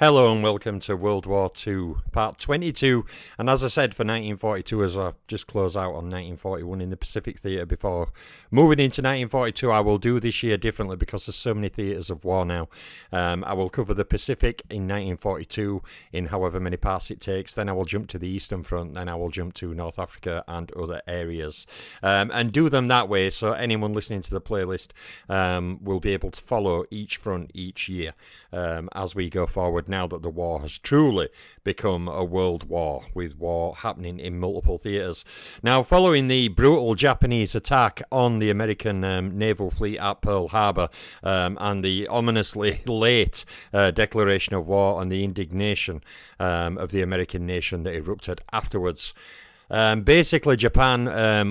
Hello and welcome to World War II, part 22. And as I said, for 1942, as I just close out on 1941 in the Pacific Theatre before moving into 1942, I will do this year differently because there's so many theatres of war now. I will cover the Pacific in 1942 in however many parts it takes. Then I will jump to the Eastern Front. Then I will jump to North Africa and other areas. And do them that way so anyone listening to the playlist will be able to follow each front each year as we go forward, now that the war has truly become a world war, with war happening in multiple theatres. Now, following the brutal Japanese attack on the American naval fleet at Pearl Harbor and the ominously late declaration of war and the indignation of the American nation that erupted afterwards, basically, Japan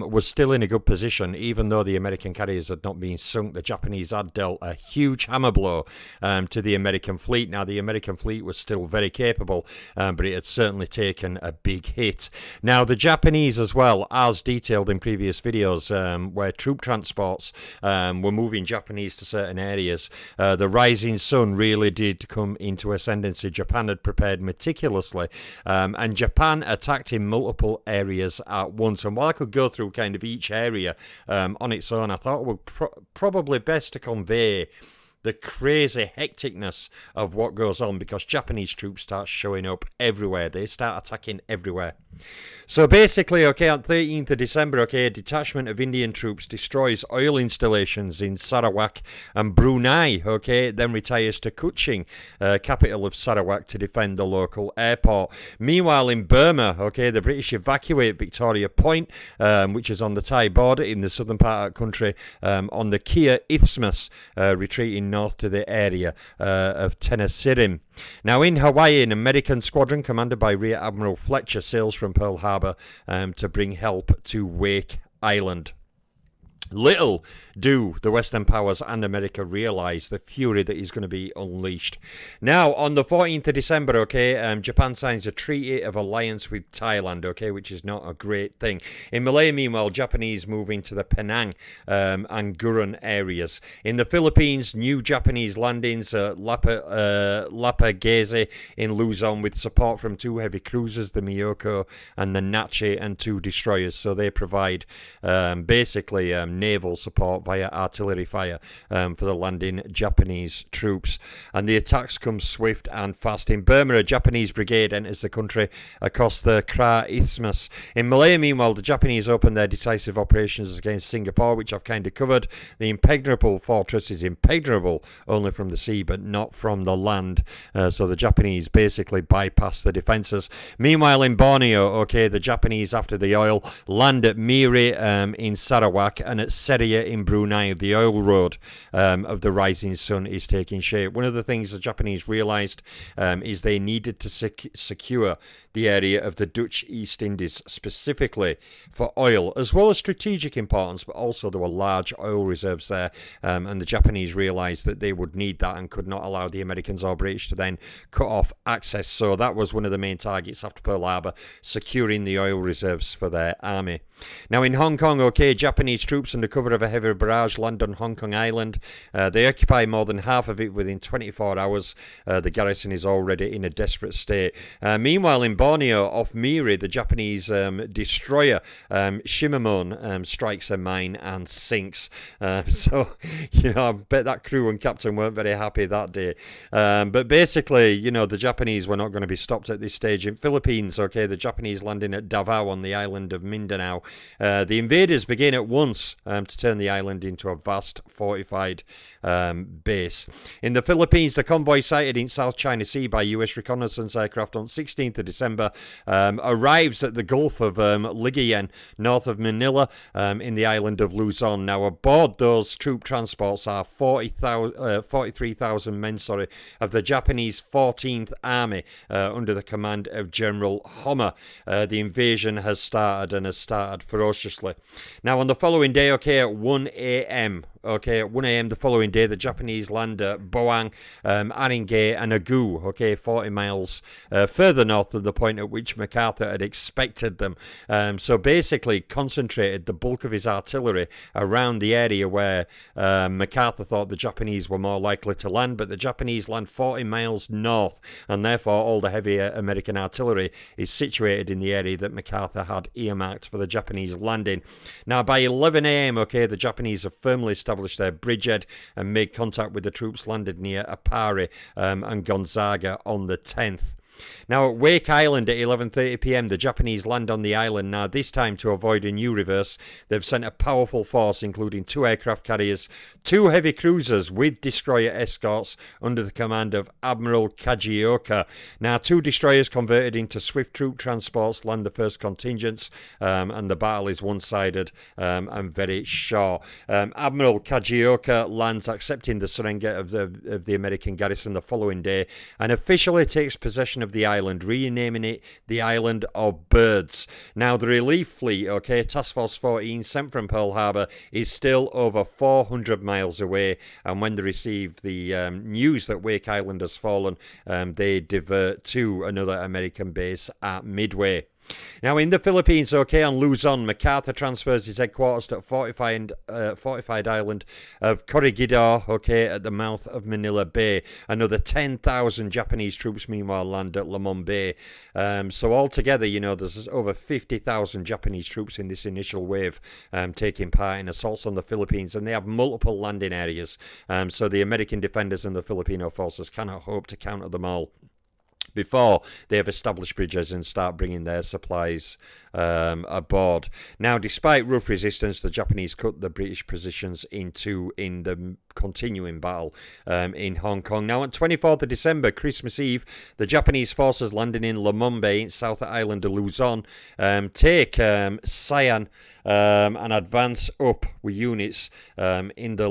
was still in a good position, even though the American carriers had not been sunk. The Japanese had dealt a huge hammer blow to the American fleet. Now, the American fleet was still very capable, but it had certainly taken a big hit. Now, the Japanese, as well, as detailed in previous videos, where troop transports were moving Japanese to certain areas, the rising sun really did come into ascendancy. Japan had prepared meticulously, and Japan attacked in multiple areas at once. And while I could go through kind of each area on its own, I thought it would probably best to convey the crazy hecticness of what goes on, because Japanese troops start showing up everywhere. They start attacking everywhere. So basically, on 13th of December, a detachment of Indian troops destroys oil installations in Sarawak and Brunei, then retires to Kuching, capital of Sarawak, to defend the local airport. Meanwhile, in Burma, the British evacuate Victoria Point, which is on the Thai border in the southern part of the country, on the Kia Isthmus, retreating north to the area of Tenasserim. Now, in Hawaii, an American squadron commanded by Rear Admiral Fletcher sails from Pearl Harbor to bring help to Wake Island. Little do the Western powers and America realise the fury that is going to be unleashed. Now, on the 14th of December, Japan signs a treaty of alliance with Thailand, which is not a great thing. In Malaya, meanwhile, Japanese move into the Penang and Gurun areas. In the Philippines, new Japanese landings at Lapagese in Luzon, with support from two heavy cruisers, the Miyoko and the Nachi, and two destroyers. So they provide basically naval support via artillery fire for the landing Japanese troops. And the attacks come swift and fast. In Burma, a Japanese brigade enters the country across the Kra Isthmus. In Malaya, meanwhile, the Japanese open their decisive operations against Singapore, which I've kind of covered. The impregnable fortress is impregnable only from the sea, but not from the land. So the Japanese basically bypass the defences. Meanwhile, in Borneo, the Japanese, after the oil, land at Miri in Sarawak and at Seria in Brunei. The oil road of the rising sun is taking shape. One of the things the Japanese realised is they needed to secure the area of the Dutch East Indies, specifically for oil, as well as strategic importance, but also there were large oil reserves there, and the Japanese realised that they would need that and could not allow the Americans or British to then cut off access. So that was one of the main targets after Pearl Harbor, securing the oil reserves for their army. Now, in Hong Kong, Japanese troops under cover of a heavy barrage land on Hong Kong Island. They occupy more than half of it within 24 hours. The garrison is already in a desperate state. Meanwhile, in Borneo, off Miri, the Japanese destroyer Shimamon strikes a mine and sinks. So, I bet that crew and captain weren't very happy that day. But basically, the Japanese were not going to be stopped at this stage. In Philippines, the Japanese landing at Davao on the island of Mindanao. The invaders begin at once to turn the island into a vast fortified base. In the Philippines, the convoy sighted in South China Sea by US reconnaissance aircraft on 16th of December arrives at the Gulf of Ligayen, north of Manila, in the island of Luzon. Now, aboard those troop transports are 43,000 men of the Japanese 14th Army under the command of General Homer. The invasion has started, and has started ferociously. Now, on the following day, at 1 a.m., okay, at 1 a.m. the following day, the Japanese land at Boang, Aringay, and Agu, okay, 40 miles further north than the point at which MacArthur had expected them. So basically concentrated the bulk of his artillery around the area where MacArthur thought the Japanese were more likely to land, but the Japanese land 40 miles north, and therefore all the heavy American artillery is situated in the area that MacArthur had earmarked for the Japanese landing. Now, by 11 a.m., okay, the Japanese have firmly established their bridgehead and made contact with the troops landed near Apari and Gonzaga on the 10th. Now, at Wake Island at 11:30 p.m, the Japanese land on the island. Now, this time to avoid a new reverse, they've sent a powerful force, including 2 aircraft carriers, 2 heavy cruisers with destroyer escorts under the command of Admiral Kajioka. Now, 2 destroyers converted into swift troop transports land the first contingents, and the battle is one-sided and very short. Admiral Kajioka lands, accepting the surrender of the American garrison the following day, and officially takes possession of the island, renaming it the Island of Birds. Now, the relief fleet, okay, Task Force 14, sent from Pearl Harbor, is still over 400 miles away, and when they receive the news that Wake Island has fallen, they divert to another American base at Midway. Now, in the Philippines, okay, on Luzon, MacArthur transfers his headquarters to a fortified island of Corregidor, okay, at the mouth of Manila Bay. Another 10,000 Japanese troops, meanwhile, land at Lamon Bay. So altogether, you know, there's over 50,000 Japanese troops in this initial wave taking part in assaults on the Philippines, and they have multiple landing areas. So the American defenders and the Filipino forces cannot hope to counter them all before they have established bridges and start bringing their supplies aboard. Now, despite rough resistance, the Japanese cut the British positions in the continuing battle in Hong Kong. Now, on 24th of December, Christmas Eve, the Japanese forces landing in Lamon Bay, south island of Luzon, take Sian and advance up with units in the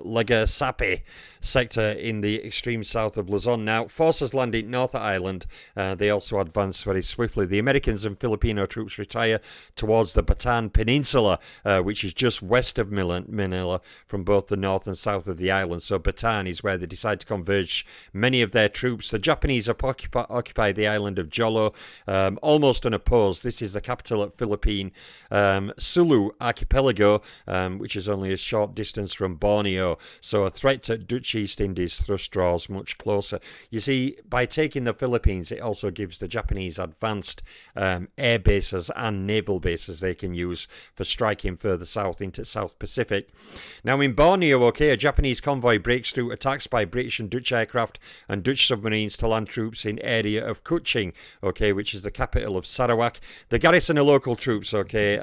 Legazpi sector in the extreme south of Luzon. Now, forces landing North Island, they also advance very swiftly. The Americans and Filipino troops retire towards the Bataan Peninsula, which is just west of Manila from both the north and south of the island. So Bataan is where they decide to converge many of their troops. The Japanese occupy the island of Jolo, almost unopposed. This is the capital of Philippine Sulu Archipelago, which is only a short distance from Borneo. So a threat to Dutch East Indies thus draws much closer. You see, by taking the Philippines, it also gives the Japanese advanced air bases and naval bases they can use for striking further south into South Pacific. Now, in Borneo, okay, a Japanese convoy breaks through attacks by British and Dutch aircraft and Dutch submarines to land troops in area of Kuching, okay, which is the capital of Sarawak. The garrison of local troops, okay,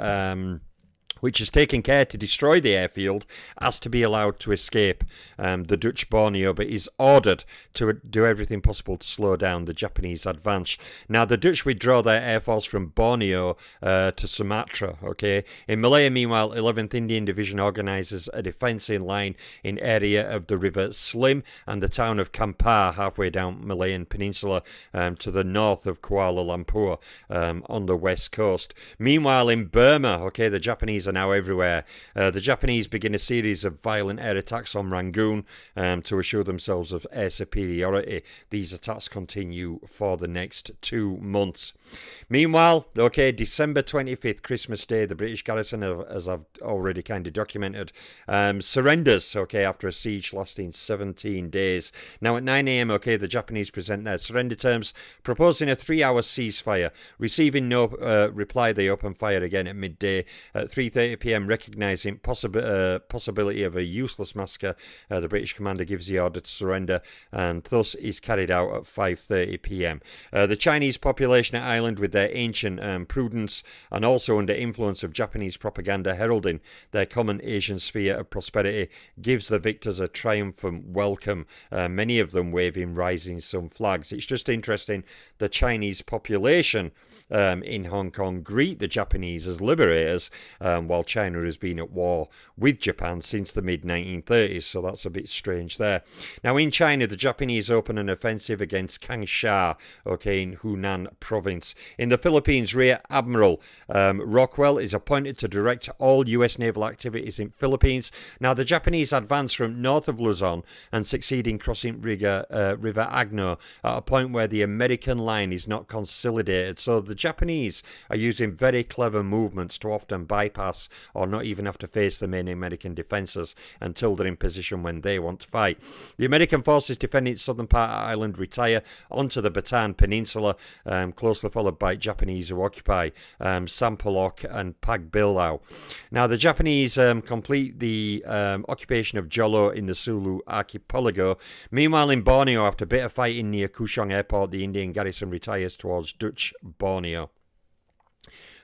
which has taken care to destroy the airfield, asked to be allowed to escape the Dutch Borneo, but is ordered to do everything possible to slow down the Japanese advance. Now, the Dutch withdraw their air force from Borneo to Sumatra, okay? In Malaya, meanwhile, 11th Indian Division organises a defence in line in area of the River Slim and the town of Kampar, halfway down Malayan Peninsula to the north of Kuala Lumpur on the west coast. Meanwhile, in Burma, okay, the Japanese are now everywhere. The Japanese begin a series of violent air attacks on Rangoon to assure themselves of air superiority. These attacks continue for the next 2 months. Meanwhile, okay, December 25th, Christmas Day, the British garrison, as I've already kind of documented, surrenders, okay, after a siege lasting 17 days. Now, at 9 a.m., okay, the Japanese present their surrender terms, proposing a 3-hour ceasefire. Receiving no reply, they open fire again at midday. At 3:30 p.m, recognising possibility of a useless massacre, the British commander gives the order to surrender, and thus is carried out at 5:30 p.m. The Chinese population at island, with their ancient prudence and also under influence of Japanese propaganda heralding their common Asian sphere of prosperity, gives the victors a triumphant welcome, many of them waving rising sun flags. It's just interesting, the Chinese population in Hong Kong greet the Japanese as liberators while China has been at war with Japan since the mid-1930s, so that's a bit strange there. Now in China, the Japanese open an offensive against Changsha, okay, in Hunan province. In the Philippines, Rear Admiral Rockwell is appointed to direct all US naval activities in Philippines. Now the Japanese advance from north of Luzon and succeed in crossing River Agno at a point where the American line is not consolidated. So the Japanese are using very clever movements to often bypass or not even have to face the main American defences until they're in position when they want to fight. The American forces defending its southern part of the island retire onto the Bataan Peninsula, closely followed by Japanese who occupy Sampaloc and Pagbilao. Now the Japanese complete the occupation of Jolo in the Sulu archipelago. Meanwhile in Borneo, after a bit of fighting near Kuchong Airport, the Indian garrison retires towards Dutch Borneo.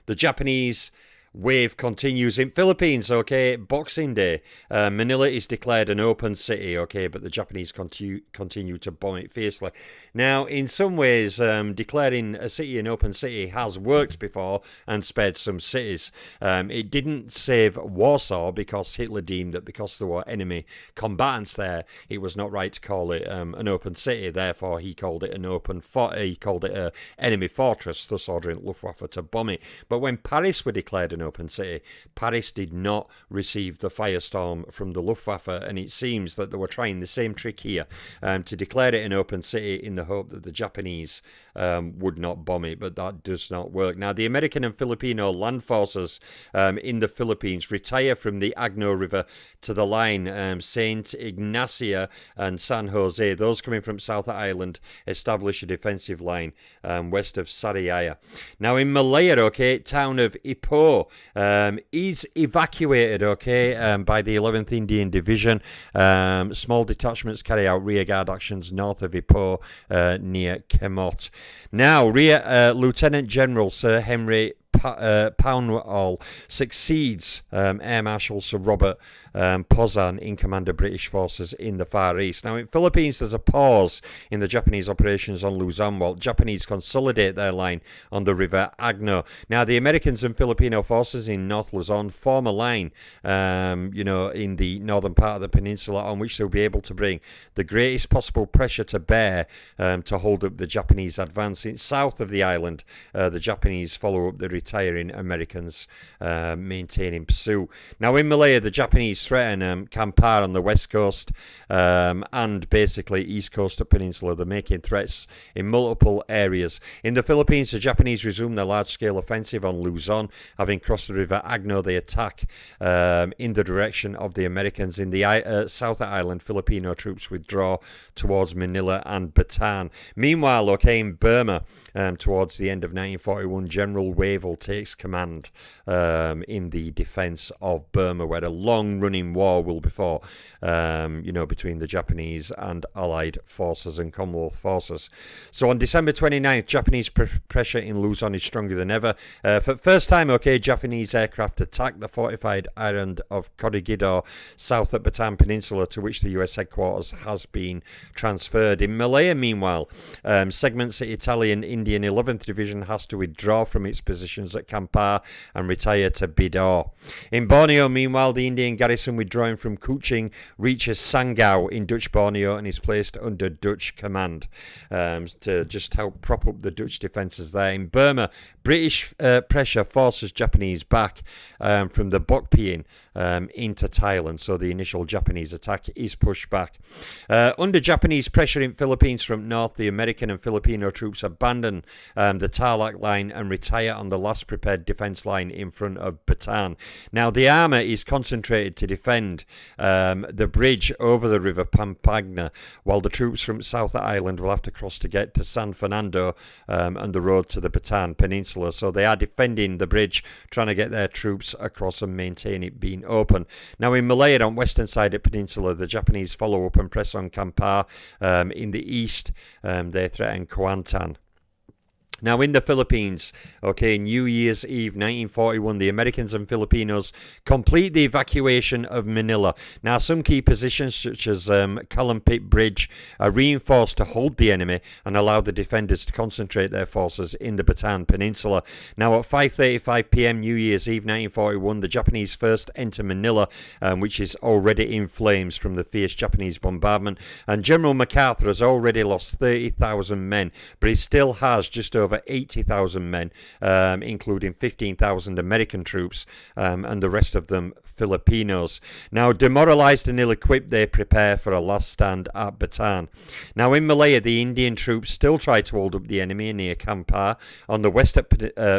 The Japanese wave continues in Philippines, okay, Boxing Day. Manila is declared an open city, okay, but the Japanese continue to bomb it fiercely. Now, in some ways, declaring a city an open city has worked before and spared some cities. It didn't save Warsaw because Hitler deemed that because there were enemy combatants there, it was not right to call it an open city. Therefore, he called it an enemy fortress, thus ordering Luftwaffe to bomb it. But when Paris were declared an open city, Paris did not receive the firestorm from the Luftwaffe, and it seems that they were trying the same trick here to declare it an open city in the hope that the Japanese would not bomb it, but that does not work. Now, the American and Filipino land forces in the Philippines retire from the Agno River to the line Saint Ignacia and San Jose. Those coming from South Island establish a defensive line west of Sariaya. Now, in Malaya, okay, town of Ipoh is evacuated, okay, by the 11th Indian Division. Small detachments carry out rearguard actions north of Ipoh near Kemot. Now, Lieutenant General Sir Henry Pownall succeeds Air Marshal Sir Robert Pozan in command of British forces in the Far East. Now in Philippines there's a pause in the Japanese operations on Luzon while Japanese consolidate their line on the River Agno. Now the Americans and Filipino forces in North Luzon form a line in the northern part of the peninsula on which they'll be able to bring the greatest possible pressure to bear to hold up the Japanese advance. In south of the island, the Japanese follow up the retiring Americans, maintaining pursuit. Now in Malaya, the Japanese threaten Kampar on the west coast and basically east coast of peninsula. They're making threats in multiple areas. In the Philippines, the Japanese resume their large-scale offensive on Luzon. Having crossed the River Agno, they attack in the direction of the Americans. In the South Island, Filipino troops withdraw towards Manila and Bataan. Meanwhile, okay, in Burma, towards the end of 1941, General Wavell takes command in the defence of Burma, where a long-running war will be fought, between the Japanese and Allied forces and Commonwealth forces. So on December 29th, Japanese pressure in Luzon is stronger than ever. For the first time, okay, Japanese aircraft attacked the fortified island of Corregidor, south at Bataan Peninsula, to which the US headquarters has been transferred. In Malaya, meanwhile, segments the Italian Indian 11th Division has to withdraw from its positions at Kampar and retire to Bidor. In Borneo, meanwhile, the Indian garrison withdrawing from Kuching reaches Sangao in Dutch Borneo and is placed under Dutch command to just help prop up the Dutch defences there. In Burma, British pressure forces Japanese back from the Bokpiyin into Thailand, so the initial Japanese attack is pushed back. Under Japanese pressure in Philippines from north, the American and Filipino troops abandon the Tarlac line and retire on the last prepared defence line in front of Bataan. Now the armour is concentrated to defend the bridge over the river Pampagna, while the troops from South Island will have to cross to get to San Fernando and the road to the Bataan Peninsula. So they are defending the bridge, trying to get their troops across and maintain it being open. Now in Malaya, on western side of the peninsula, the Japanese follow up and press on Kampar. In the east, they threaten Kuantan. Now, in the Philippines, okay, New Year's Eve 1941, the Americans and Filipinos complete the evacuation of Manila. Now, some key positions, such as Calumpit Bridge, are reinforced to hold the enemy and allow the defenders to concentrate their forces in the Bataan Peninsula. Now, at 5:35 p.m. New Year's Eve 1941, the Japanese first enter Manila, which is already in flames from the fierce Japanese bombardment. And General MacArthur has already lost 30,000 men, but he still has just over 80,000 men, including 15,000 American troops, and the rest of them Filipinos. Now, demoralized and ill-equipped, they prepare for a last stand at Bataan. Now, in Malaya, the Indian troops still try to hold up the enemy near Kampar on the western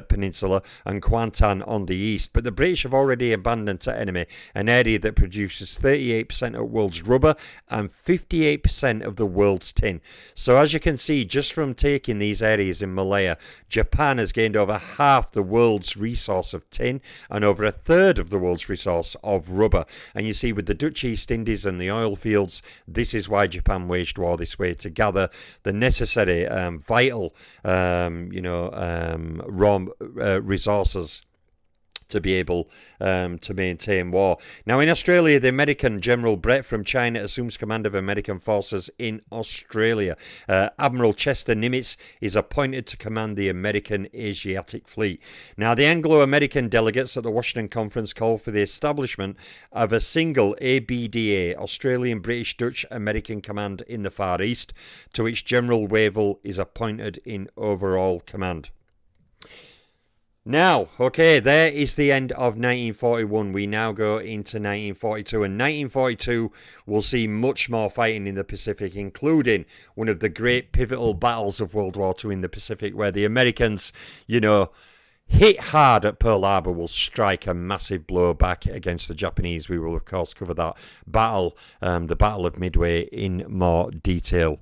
peninsula and Kuantan on the east, but the British have already abandoned to enemy an area that produces 38% of the world's rubber and 58% of the world's tin. So, as you can see, just from taking these areas in Malaya, Japan has gained over half the world's resource of tin and over a third of the world's resource of rubber. And you see, with the Dutch East Indies and the oil fields, this is why Japan waged war this way, to gather the necessary vital raw resources to be able to maintain war. Now, in Australia, the American General Brett from China assumes command of American forces in Australia. Admiral Chester Nimitz is appointed to command the American Asiatic Fleet. Now, the Anglo-American delegates at the Washington Conference called for the establishment of a single ABDA, Australian, British, Dutch, American Command in the Far East, to which General Wavell is appointed in overall command. Now, okay, there is the end of 1941. We now go into 1942, and 1942 will see much more fighting in the Pacific, including one of the great pivotal battles of World War II in the Pacific, where the Americans, hit hard at Pearl Harbor, will strike a massive blow back against the Japanese. We will, of course, cover that battle, the Battle of Midway, in more detail.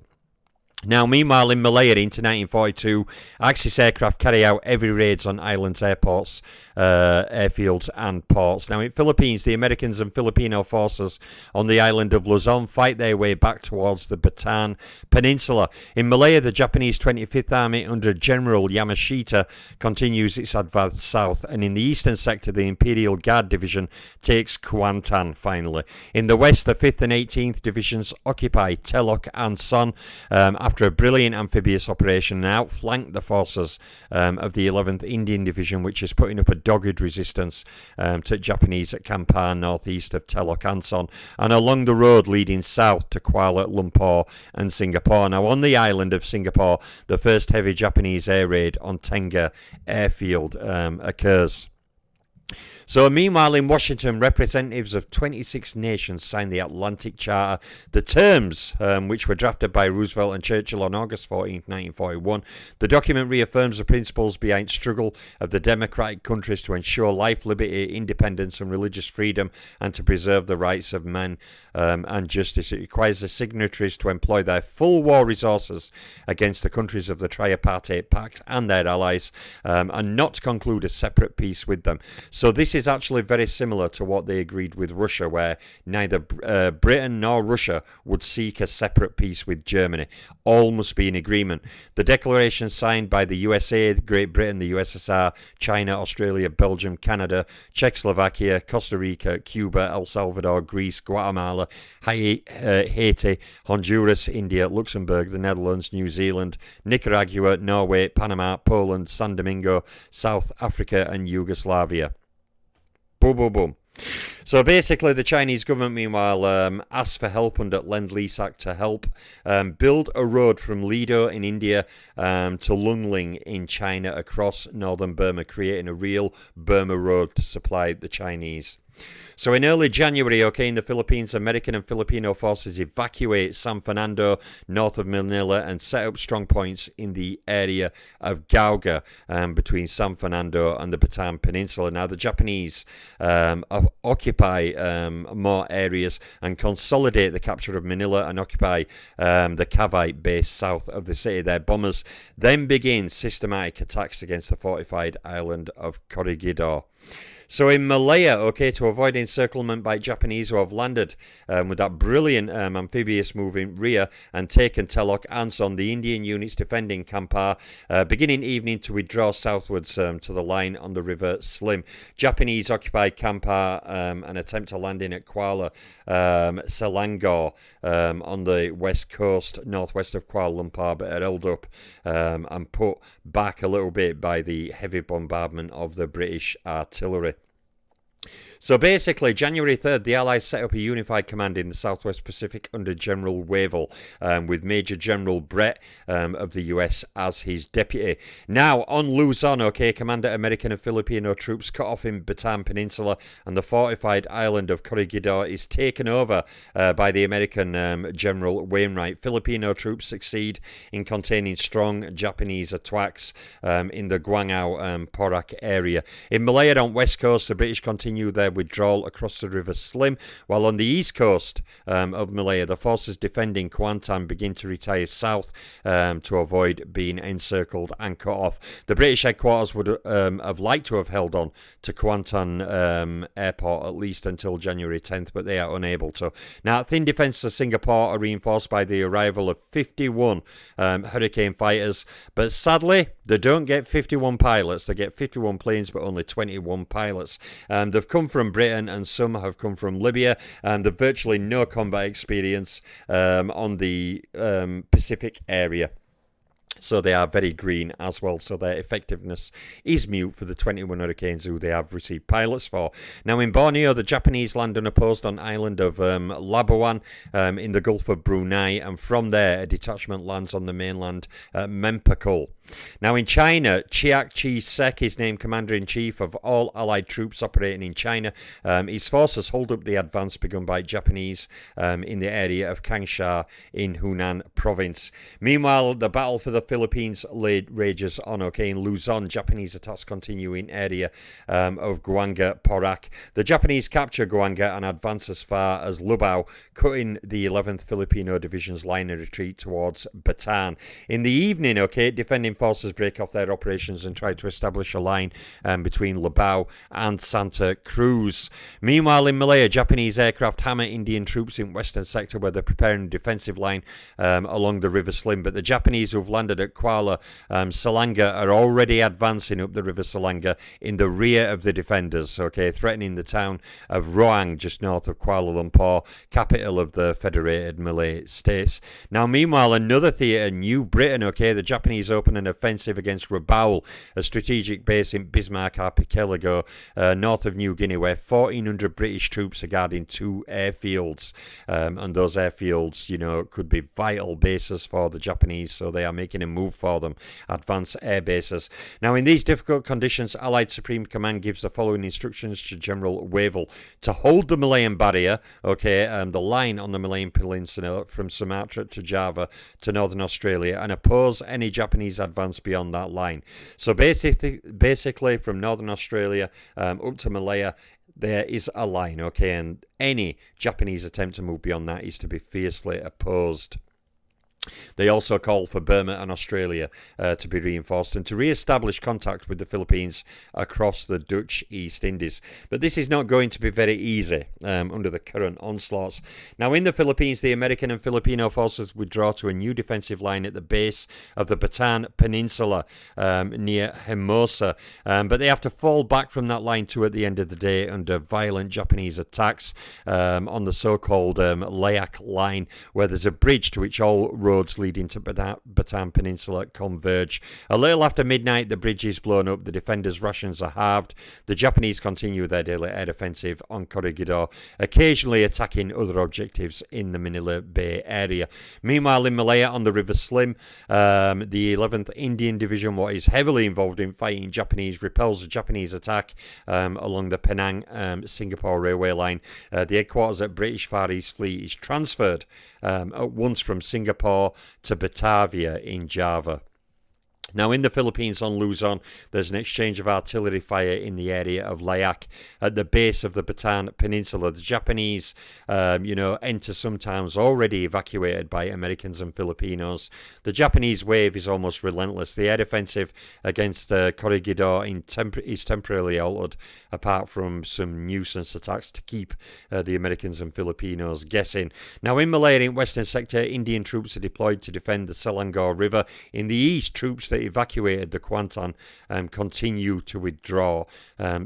Now, meanwhile, in Malaya into 1942, Axis aircraft carry out heavy raids on islands, airports, airfields and ports. Now, in Philippines, the Americans and Filipino forces on the island of Luzon fight their way back towards the Bataan Peninsula. In Malaya, the Japanese 25th Army under General Yamashita continues its advance south, and in the eastern sector, the Imperial Guard Division takes Kuantan finally. In the west, the 5th and 18th Divisions occupy Telok and Son after a brilliant amphibious operation, and outflanked the forces of the 11th Indian Division, which is putting up a dogged resistance to Japanese at Kampar, northeast of Telok and Son, and along the road leading south to Kuala Lumpur and Singapore. Now, on the island of Singapore, the first heavy Japanese air raid on Tengah airfield occurs. So, meanwhile, in Washington, representatives of 26 nations signed the Atlantic Charter. The terms, which were drafted by Roosevelt and Churchill on August 14, 1941, the document reaffirms the principles behind struggle of the democratic countries to ensure life, liberty, independence and religious freedom, and to preserve the rights of men and justice. It requires the signatories to employ their full war resources against the countries of the Tripartite Pact and their allies, and not to conclude a separate peace with them. So this is actually very similar to what they agreed with Russia, where neither Britain nor Russia would seek a separate peace with Germany. All must be in agreement. The declaration signed by the USA, Great Britain, the USSR, China, Australia, Belgium, Canada, Czechoslovakia, Costa Rica, Cuba, El Salvador, Greece, Guatemala, Haiti, Honduras, India, Luxembourg, the Netherlands, New Zealand, Nicaragua, Norway, Panama, Poland, San Domingo, South Africa and Yugoslavia. Boom, boom, boom. So basically, the Chinese government, meanwhile, asked for help under Lend-Lease Act to help build a road from Lido in India to Lungling in China across northern Burma, creating a real Burma road to supply the Chinese. So in early January, in the Philippines, American and Filipino forces evacuate San Fernando north of Manila and set up strong points in the area of Gauga between San Fernando and the Bataan Peninsula. Now, the Japanese occupy more areas and consolidate the capture of Manila and occupy the Cavite base south of the city. Their bombers then begin systematic attacks against the fortified island of Corregidor. So in Malaya, okay, to avoid encirclement by Japanese who have landed with that brilliant amphibious move in rear and taken Telok Anson, the Indian units defending Kampar, beginning evening to withdraw southwards to the line on the River Slim. Japanese occupied Kampar and attempt to land in at Kuala Selangor on the west coast, northwest of Kuala Lumpur, but are held up and put back a little bit by the heavy bombardment of the British artillery. So basically, January 3rd, the Allies set up a unified command in the Southwest Pacific under General Wavell, with Major General Brett of the US as his deputy. Now, on Luzon, okay, Commander American and Filipino troops cut off in Bataan Peninsula, and the fortified island of Corregidor is taken over by the American General Wainwright. Filipino troops succeed in containing strong Japanese attacks in the Guangzhou Porac area. In Malaya on west coast, the British continue their withdrawal across the River Slim, while on the east coast of Malaya, the forces defending Kuantan begin to retire south to avoid being encircled and cut off. The British headquarters would have liked to have held on to Kuantan airport at least until January 10th, but they are unable to. Now, thin defences of Singapore are reinforced by the arrival of 51 Hurricane fighters, but sadly, they don't get 51 pilots. They get 51 planes, but only 21 pilots. They've come from Britain and some have come from Libya, and they've virtually no combat experience on the Pacific area. So they are very green as well, so their effectiveness is mute for the 21 Hurricanes who they have received pilots for. Now in Borneo, the Japanese land unopposed on island of Labuan in the Gulf of Brunei, and from there a detachment lands on the mainland at Mempakul. Now in China, Chiak Chi-sek is named Commander-in-Chief of all Allied troops operating in China. His forces hold up the advance begun by Japanese in the area of Changsha in Hunan province. Meanwhile, the battle for the Philippines rages on. Okay, in Luzon, Japanese attacks continue in area of Guanga Porac. The Japanese capture Guanga and advance as far as Lubao, cutting the 11th Filipino Division's line of retreat towards Bataan. In the evening, okay, defending forces break off their operations and try to establish a line between Lubao and Santa Cruz. Meanwhile, in Malaya, Japanese aircraft hammer Indian troops in western sector where they're preparing a defensive line along the River Slim, but the Japanese who've landed at Kuala Selangor are already advancing up the River Selangor in the rear of the defenders, okay, threatening the town of Roang just north of Kuala Lumpur, capital of the Federated Malay States. Now, meanwhile, another theatre, New Britain, okay, the Japanese open an offensive against Rabaul, a strategic base in Bismarck Archipelago, north of New Guinea, where 1,400 British troops are guarding 2 airfields, and those airfields, you know, could be vital bases for the Japanese, so they are making a move for them, advanced air bases. Now, in these difficult conditions, Allied Supreme Command gives the following instructions to General Wavell: to hold the Malayan barrier, okay, the line on the Malayan Peninsula from Sumatra to Java to Northern Australia, and oppose any Japanese advance beyond that line. So basically from Northern Australia up to Malaya, there is a line, okay, and any Japanese attempt to move beyond that is to be fiercely opposed. They also call for Burma and Australia to be reinforced and to re-establish contact with the Philippines across the Dutch East Indies. But this is not going to be very easy under the current onslaughts. Now in the Philippines, the American and Filipino forces withdraw to a new defensive line at the base of the Bataan Peninsula near Hermosa. But they have to fall back from that line too at the end of the day under violent Japanese attacks on the so-called Layak line, where there's a bridge to which all roads leading to Bataan Peninsula converge. A little after midnight, the bridge is blown up, the defenders' rations are halved. The Japanese continue their daily air offensive on Corregidor, occasionally attacking other objectives in the Manila Bay area. Meanwhile, in Malaya on the River Slim, the 11th Indian Division, what is heavily involved in fighting Japanese, repels a Japanese attack along the Penang-Singapore railway line. The headquarters at British Far East Fleet is transferred at once from Singapore to Batavia in Java. Now, in the Philippines on Luzon, there's an exchange of artillery fire in the area of Layak at the base of the Bataan Peninsula. The Japanese, enter sometimes already evacuated by Americans and Filipinos. The Japanese wave is almost relentless. The air defensive against Corregidor is temporarily altered, apart from some nuisance attacks to keep the Americans and Filipinos guessing. Now, in Malaya, in Western Sector, Indian troops are deployed to defend the Selangor River. In the east, troops that evacuated the Kuantan continue to withdraw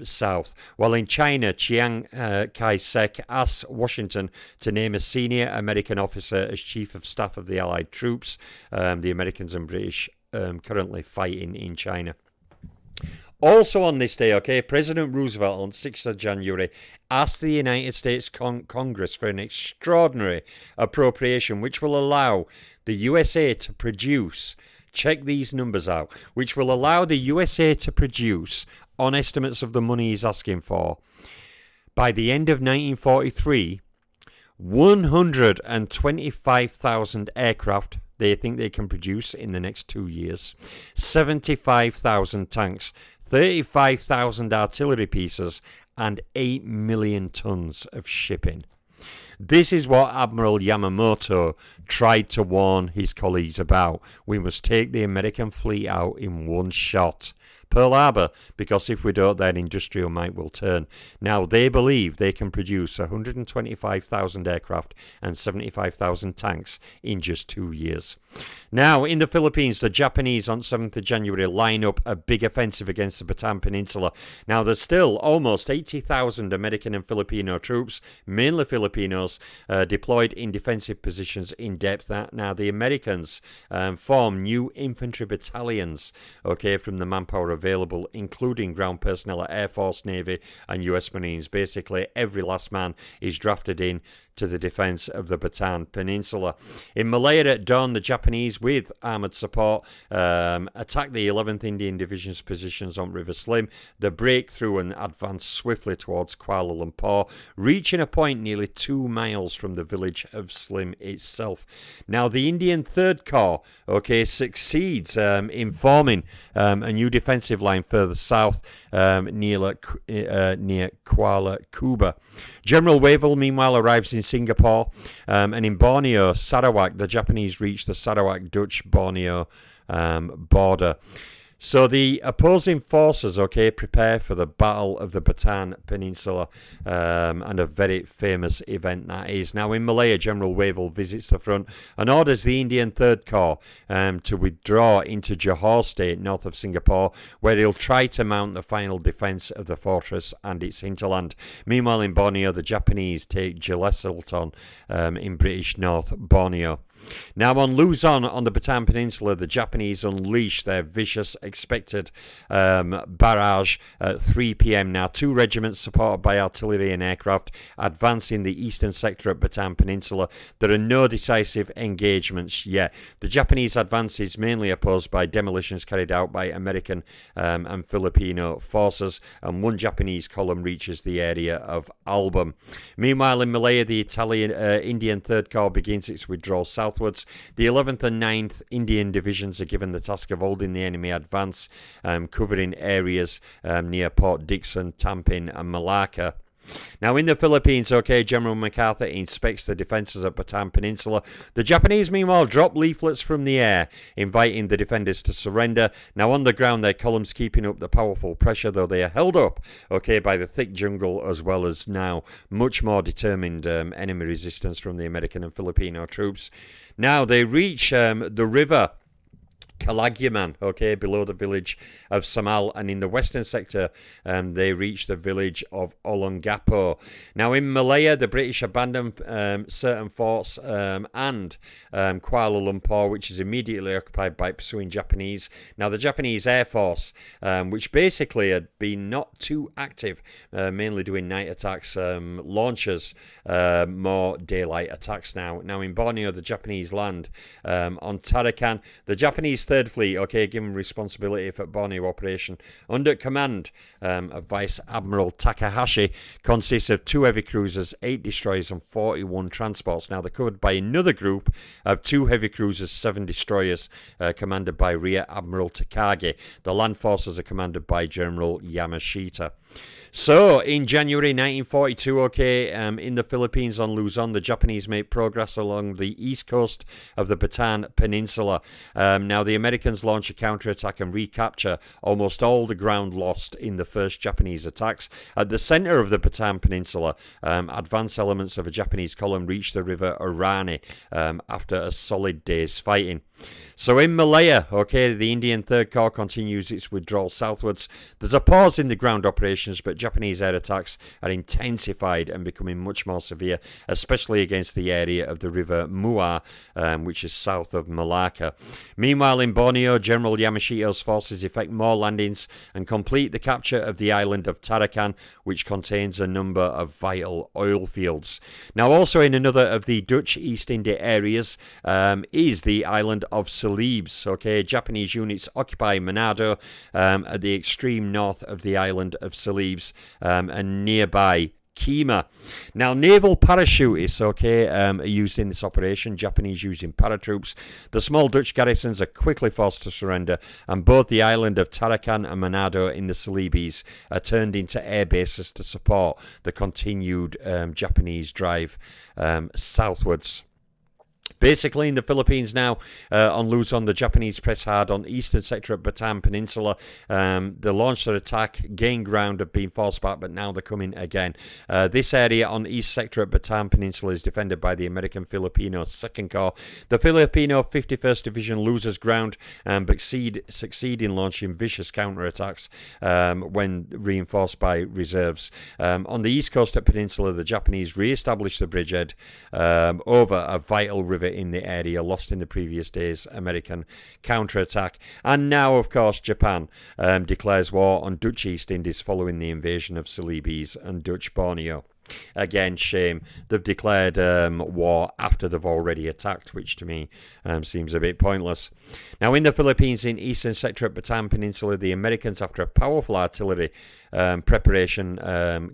south. While in China, Chiang Kai-shek asked Washington to name a senior American officer as chief of staff of the Allied troops, the Americans and British currently fighting in China. Also on this day, President Roosevelt on 6th of January asked the United States Congress for an extraordinary appropriation which will allow the USA to produce, check these numbers out, which will allow the USA to produce, on estimates of the money he's asking for, by the end of 1943, 125,000 aircraft they think they can produce in the next 2 years, 75,000 tanks, 35,000 artillery pieces, and 8 million tons of shipping. This is what Admiral Yamamoto tried to warn his colleagues about. We must take the American fleet out in one shot. Pearl Harbor, because if we don't, then industrial might will turn. Now, they believe they can produce 125,000 aircraft and 75,000 tanks in just 2 years. Now, in the Philippines, the Japanese on 7th of January line up a big offensive against the Bataan Peninsula. Now, there's still almost 80,000 American and Filipino troops, mainly Filipinos, deployed in defensive positions in depth. Now, the Americans form new infantry battalions, from the manpower available, including ground personnel at Air Force, Navy, and US Marines. Basically, every last man is drafted in to the defence of the Bataan Peninsula. In Malaya at dawn, the Japanese, with armoured support, attacked the 11th Indian Division's positions on River Slim. They break through and advance swiftly towards Kuala Lumpur, reaching a point nearly 2 miles from the village of Slim itself. Now, the Indian Third Corps, succeeds in forming a new defensive line further south near Kuala Kuba. General Wavell, meanwhile, arrives in Singapore, and in Borneo, Sarawak, the Japanese reach the Sarawak-Dutch-Borneo border. So the opposing forces, prepare for the Battle of the Bataan Peninsula, and a very famous event that is. Now, in Malaya, General Wavell visits the front and orders the Indian Third Corps to withdraw into Johor State, north of Singapore, where he'll try to mount the final defence of the fortress and its hinterland. Meanwhile, in Borneo, the Japanese take Jeleselton in British North Borneo. Now, on Luzon, on the Bataan Peninsula, the Japanese unleash their vicious expected barrage at 3 p.m. Now, 2 regiments supported by artillery and aircraft advance in the eastern sector of Bataan Peninsula. There are no decisive engagements yet. The Japanese advance is mainly opposed by demolitions carried out by American and Filipino forces, and 1 Japanese column reaches the area of Album. Meanwhile, in Malaya, the Indian Third Corps begins its withdrawal southwards. The 11th and 9th Indian Divisions are given the task of holding the enemy advance, covering areas near Port Dickson, Tampin, and Malacca. Now, in the Philippines, General MacArthur inspects the defences of Bataan Peninsula. The Japanese, meanwhile, drop leaflets from the air, inviting the defenders to surrender. Now, on the ground, their columns keeping up the powerful pressure, though they are held up, by the thick jungle, as well as now much more determined enemy resistance from the American and Filipino troops. Now, they reach the river Calagyaman, below the village of Samal, and in the western sector they reach the village of Olongapo. Now, in Malaya, the British abandon certain forts and Kuala Lumpur, which is immediately occupied by pursuing Japanese. Now, the Japanese Air Force, which basically had been not too active, mainly doing night attacks, launches more daylight attacks now. Now, in Borneo, the Japanese land on Tarakan. The Japanese Third Fleet, okay, given responsibility for Borneo operation under command of Vice Admiral Takahashi, consists of 2 heavy cruisers, 8 destroyers and 41 transports. Now they're covered by another group of 2 heavy cruisers, 7 destroyers, commanded by Rear Admiral Takagi. The land forces are commanded by General Yamashita. So, in January 1942, okay, in the Philippines on Luzon, the Japanese made progress along the east coast of the Bataan Peninsula. Now, the Americans launch a counterattack and recapture almost all the ground lost in the first Japanese attacks. At the center of the Bataan Peninsula, advance elements of a Japanese column reached the river Orani after a solid day's fighting. So in Malaya, okay, the Indian Third Corps continues its withdrawal southwards. There's a pause in the ground operations, but Japanese air attacks are intensified and becoming much more severe, especially against the area of the river Muar, which is south of Malacca. Meanwhile, in Borneo, General Yamashita's forces effect more landings and complete the capture of the island of Tarakan, which contains a number of vital oil fields. Now, also in another of the Dutch East India areas is the island of Celebes. Okay, Japanese units occupy Manado at the extreme north of the island of Celebes and nearby Kima. Now, naval parachutists, okay, are used in this operation, Japanese using paratroops. The small Dutch garrisons are quickly forced to surrender, and both the island of Tarakan and Manado in the Celebes are turned into air bases to support the continued Japanese drive southwards. Basically, in the Philippines now, on Luzon, the Japanese press hard on eastern sector of Bataan Peninsula. They launched their attack, gained ground, have been forced back, but now they're coming again. This area on east sector of Bataan Peninsula is defended by the American Filipino 2nd Corps. The Filipino 51st Division loses ground, but succeed in launching vicious counterattacks when reinforced by reserves. On the east coast of Peninsula, the Japanese re-established the bridgehead over a vital river in the area lost in the previous day's American counterattack. And now, of course, Japan declares war on Dutch East Indies following the invasion of Celebes and Dutch Borneo. Again, shame. They've declared war after they've already attacked, which to me seems a bit pointless. Now, in the Philippines, in eastern sector of Bataan Peninsula, the Americans, after a powerful artillery preparation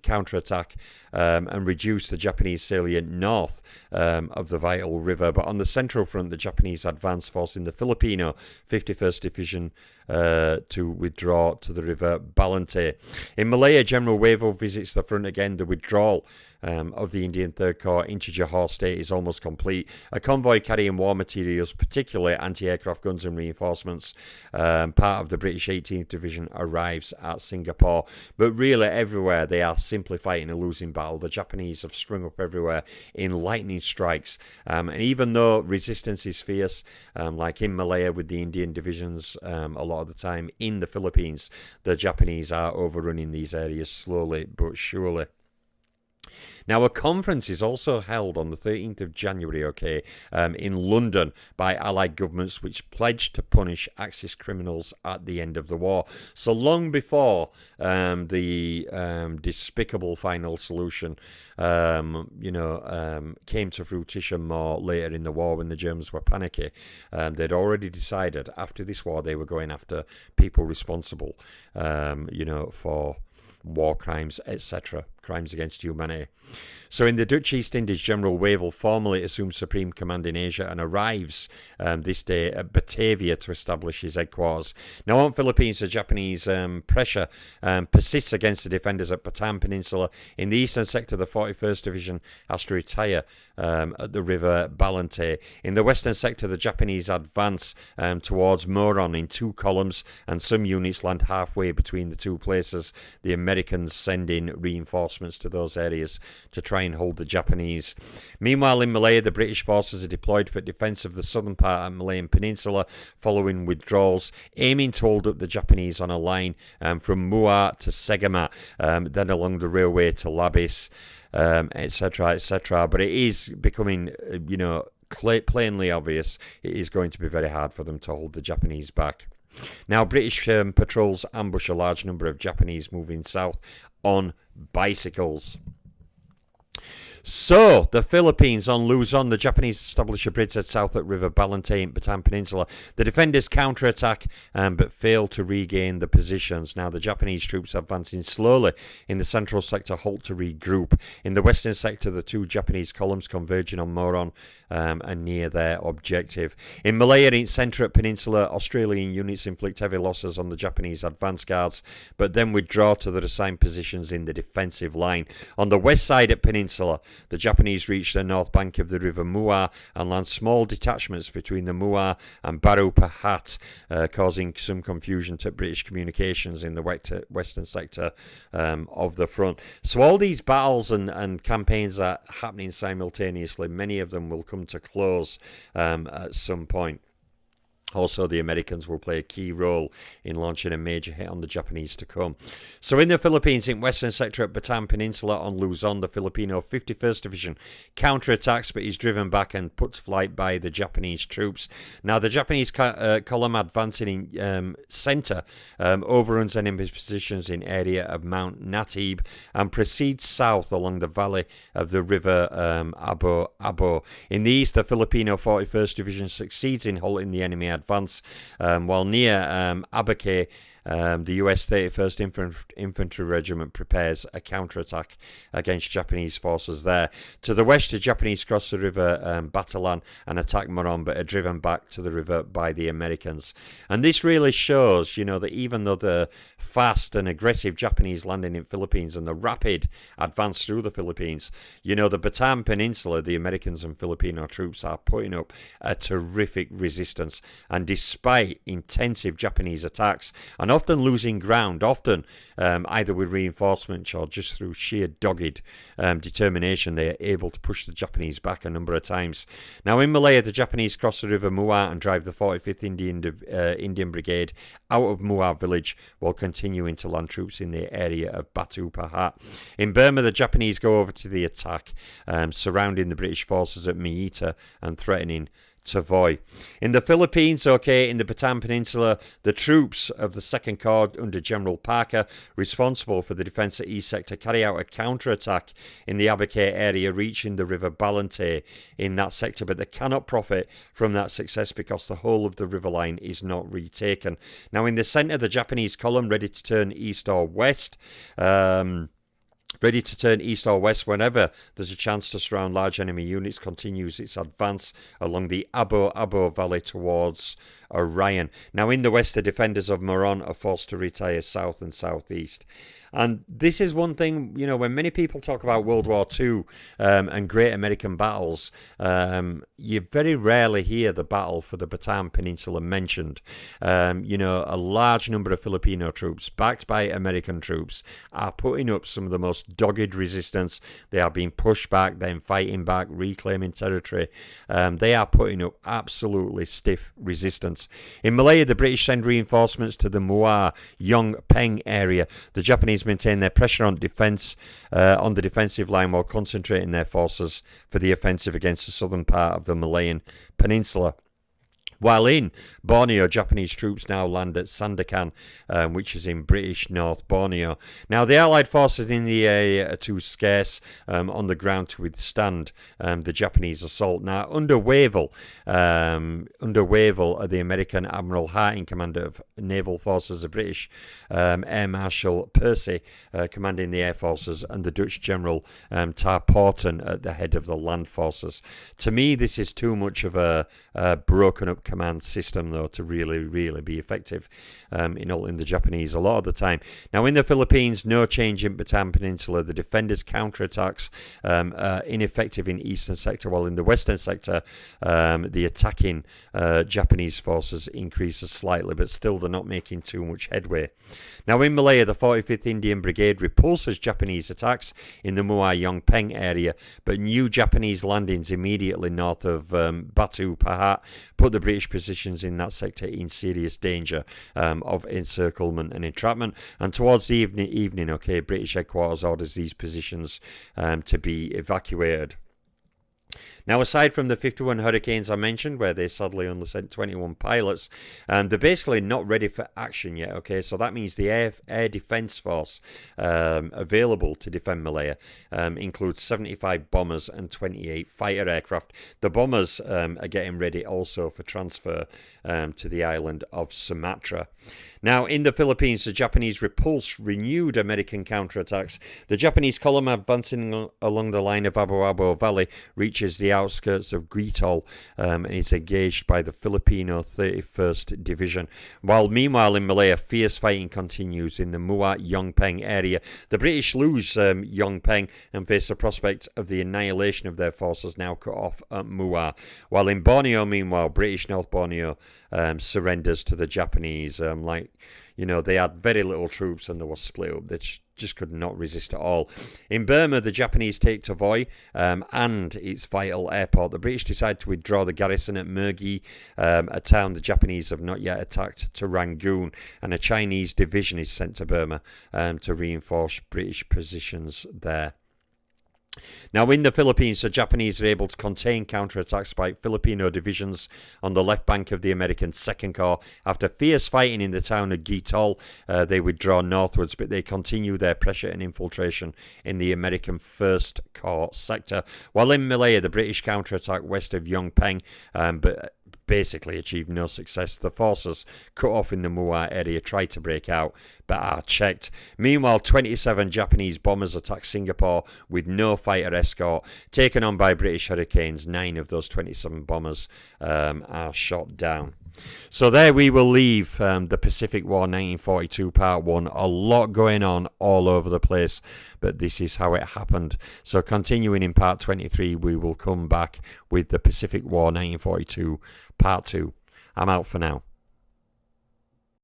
counterattack, and reduced the Japanese salient north of the vital river. But on the central front, the Japanese advance forcing the Filipino 51st Division to withdraw to the river Balante. In Malaya, General Wavell visits the front again. The withdrawal of the Indian Third Corps into Johor State is almost complete. A convoy carrying war materials, particularly anti-aircraft guns and reinforcements, part of the British 18th Division, arrives at Singapore. But really everywhere they are simply fighting a losing battle. The Japanese have sprung up everywhere in lightning strikes. And even though resistance is fierce, like in Malaya with the Indian divisions, a lot of the time in the Philippines, the Japanese are overrunning these areas slowly but surely. Now, a conference is also held on the 13th of January, okay, in London by Allied governments which pledged to punish Axis criminals at the end of the war. So long before the despicable final solution, came to fruition more later in the war when the Germans were panicky, they'd already decided after this war they were going after people responsible, for war crimes, etc., crimes against humanity. So in the Dutch East Indies, General Wavell formally assumes supreme command in Asia and arrives this day at Batavia to establish his headquarters. Now on Philippines, the Japanese pressure persists against the defenders at Bataan Peninsula. In the eastern sector, the 41st Division has to retire at the river Balante. In the western sector, the Japanese advance towards Moron in 2 columns, and some units land halfway between the 2 places. The Americans send in reinforcements to those areas to try and hold the Japanese. Meanwhile, in Malaya, the British forces are deployed for defence of the southern part of Malayan Peninsula following withdrawals, aiming to hold up the Japanese on a line from Muar to Segama, then along the railway to Labis, etc., etc. But it is becoming, plainly obvious it is going to be very hard for them to hold the Japanese back. Now, British patrols ambush a large number of Japanese moving south on bicycles. So, the Philippines on Luzon, the Japanese establish a bridgehead south at River Balante in Bataan Peninsula. The defenders counterattack but fail to regain the positions. Now, the Japanese troops advancing slowly in the central sector halt to regroup. In the western sector, the two Japanese columns converging on Moron are near their objective. In Malaya, in centre at Peninsula, Australian units inflict heavy losses on the Japanese advance guards, but then withdraw to their assigned positions in the defensive line. On the west side at Peninsula, the Japanese reach the north bank of the River Muar and land small detachments between the Muar and Baru Pahat, causing some confusion to British communications in the western sector of the front. So all these battles and campaigns are happening simultaneously. Many of them will come to close at some point. Also, the Americans will play a key role in launching a major hit on the Japanese to come. So in the Philippines, in western sector at Bataan Peninsula on Luzon, the Filipino 51st Division counterattacks, but is driven back and put to flight by the Japanese troops. Now, the Japanese column advancing in centre overruns enemy positions in area of Mount Natib and proceeds south along the valley of the river Abo. In the east, the Filipino 41st Division succeeds in halting the enemy advance, while near Abaque, the US 31st Infantry Regiment prepares a counterattack against Japanese forces there. To the west, the Japanese cross the river Batalan and attack Moron, but are driven back to the river by the Americans. And this really shows, that even though the fast and aggressive Japanese landing in Philippines and the rapid advance through the Philippines, the Bataan Peninsula, the Americans and Filipino troops are putting up a terrific resistance. And despite intensive Japanese attacks, and often losing ground, either with reinforcements or just through sheer dogged determination, they are able to push the Japanese back a number of times. Now, in Malaya, the Japanese cross the river Muar and drive the 45th Indian Brigade out of Muar village, while continuing to land troops in the area of Batu Pahat. In Burma, the Japanese go over to the attack, surrounding the British forces at Miita and threatening Tavoy. In the Philippines, in the Bataan Peninsula, the troops of the 2nd Corps under General Parker, responsible for the defence of East Sector, carry out a counterattack in the Abaque area, reaching the River Balante in that sector, but they cannot profit from that success because the whole of the river line is not retaken. Now, in the centre, the Japanese column, ready to turn east or west, whenever there's a chance to surround large enemy units, continues its advance along the Abo Valley towards Orion. Now, in the west, the defenders of Moron are forced to retire south and southeast. And this is one thing, when many people talk about World War II and great American battles, you very rarely hear the battle for the Bataan Peninsula mentioned. A large number of Filipino troops, backed by American troops, are putting up some of the most dogged resistance. They are being pushed back, then fighting back, reclaiming territory. They are putting up absolutely stiff resistance. In Malaya, the British send reinforcements to the Muar, Yong Peng area. The Japanese maintain their pressure on the defensive line, while concentrating their forces for the offensive against the southern part of the Malayan Peninsula. While in Borneo, Japanese troops now land at Sandakan, which is in British North Borneo. Now, the Allied forces in the area are too scarce on the ground to withstand the Japanese assault. Now, under Wavell, the American Admiral Hart, in command of naval forces, the British Air Marshal Percy, commanding the air forces, and the Dutch General Tarporten at the head of the land forces. To me, this is too much of a broken up command system, though, to really be effective in halting the Japanese a lot of the time. Now, in the Philippines, no change in Bataan Peninsula. The defenders' counterattacks are ineffective in eastern sector, while in the western sector, the attacking Japanese forces increases slightly, but still they're not making too much headway. Now, in Malaya, the 45th Indian Brigade repulses Japanese attacks in the Muar Yong Peng area, but new Japanese landings immediately north of Batu Pahat put the British positions in that sector in serious danger of encirclement and entrapment. And towards the evening, British headquarters orders these positions to be evacuated. Now, aside from the 51 Hurricanes I mentioned, where they sadly only sent 21 pilots, they're basically not ready for action yet, okay? So that means the Air Defence Force available to defend Malaya includes 75 bombers and 28 fighter aircraft. The bombers are getting ready also for transfer to the island of Sumatra. Now, in the Philippines, the Japanese repulsed renewed American counterattacks. The Japanese column advancing along the line of Abu Valley reaches the outskirts of Guitol and is engaged by the Filipino 31st Division. While meanwhile in Malaya, fierce fighting continues in the Muat Yongpeng area. The British lose Yongpeng and face the prospect of the annihilation of their forces now cut off at Muat. While in Borneo, meanwhile, British North Borneo surrenders to the Japanese. They had very little troops and they were split up. They just could not resist at all. In Burma, the Japanese take Tavoy and its vital airport. The British decide to withdraw the garrison at Mergui, a town the Japanese have not yet attacked, to Rangoon, and a Chinese division is sent to Burma to reinforce British positions there. Now, in the Philippines, the Japanese are able to contain counterattacks by Filipino divisions on the left bank of the American Second Corps. After fierce fighting in the town of Guitol, they withdraw northwards, but they continue their pressure and infiltration in the American First Corps sector. While in Malaya, the British counterattack west of Yongpeng, but basically achieved no success. The forces cut off in the Muat area tried to break out, but are checked. Meanwhile, 27 Japanese bombers attack Singapore with no fighter escort. Taken on by British Hurricanes, 9 of those 27 bombers are shot down. So there we will leave the Pacific War 1942 Part 1. A lot going on all over the place, but this is how it happened. So continuing in Part 23, we will come back with the Pacific War 1942 Part 2. I'm out for now.